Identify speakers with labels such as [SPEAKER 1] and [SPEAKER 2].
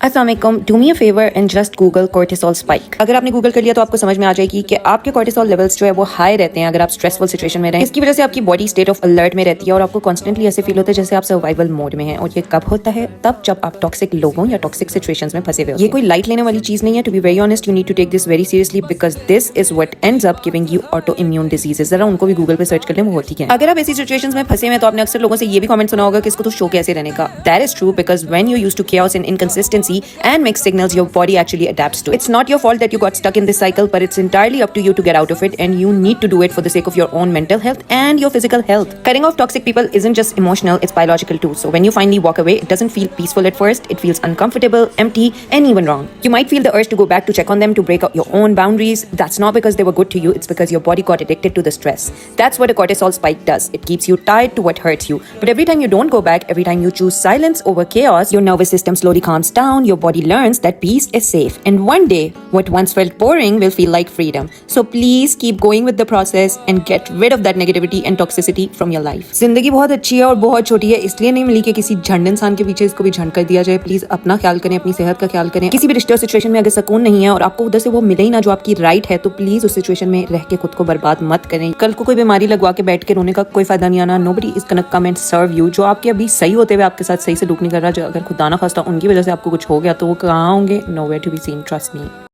[SPEAKER 1] अस्सलाम वालेकुम, do me a favour and just Google cortisol spike. अगर आपने गूगल कर लिया तो आपको समझ में आ जाएगी कि आपके कोर्टिसोल लेवल्स जो है वो हाई रहते हैं अगर आप स्ट्रेसफुल सिचुएशन में रहें। इसकी वजह से आपकी बॉडी स्टेट ऑफ अलर्ट में रहती है और आपको कॉन्स्टेंटली ऐसे फील होता है जैसे आप सर्वाइवल मोड में हैं। और ये कब होता है? तब जब आप टॉक्सिक लोगों या टॉक्सिक सिचुएशंस में फंसे हुए हो। ये कोई लाइट लेने वाली चीज नहीं है। To be very honest, you need to take this very seriously because this is what ends up giving you autoimmune diseases. जरा उनको भी गूगल पे सर्च कर लें, वो होती है। अगर आप ऐसी सिचुएशंस में फंसे हैं तो आपने अक्सर लोगों से ये भी कमेंट सुना होगा कि इसको तो शो कैसे रहने का। That is true because when you used to chaos and inconsistency and mixed signals, your body actually adapts to it. It's not your fault that you got stuck in this cycle, but it's entirely up to you to get out of it, and you need to do it for the sake of your own mental health and your physical health. Cutting off toxic people isn't just emotional, it's biological too. So when you finally walk away, it doesn't feel peaceful at first. It feels uncomfortable, empty, and even wrong. You might feel the urge to go back to check on them, to break out your own boundaries. That's not because they were good to you, it's because your body got addicted to the stress. That's what a cortisol spike does. It keeps you tied to what hurts you. But every time you don't go back, every time you choose silence over chaos, your nervous system slowly calms down, your body learns that peace is safe. And one day, what once felt boring will feel like freedom. So please keep going with the process and get rid of that negativity and toxicity from your life. जिंदगी बहुत अच्छी है और बहुत छोटी है, इसलिए नहीं मिली कि किसी झंड इंसान के पीछे इसको भी झंड कर दिया जाए। प्लीज अपना ख्याल करें, अपनी सेहत का ख्याल करें। किसी भी रिश्ते और सिचुएशन में अगर सुकून नहीं है और आपको उधर से वो मिले ही ना जो आपकी राइट है, तो प्लीज उस सिचुएशन में रह के खुद को बर्बाद मत करें। कल को कोई बीमारी लगवा के बैठ के रोने का कोई फायदा नहीं आना। Nobody is gonna come and serve you। जो आपके अभी सही होते हुए आपके साथ सही से डूक नहीं कर रहा, जो अगर खुदा ना खास्ता उनकी वजह से आपको कुछ हो गया तो वो कहाँ होंगे? Nowhere to be seen, trust me।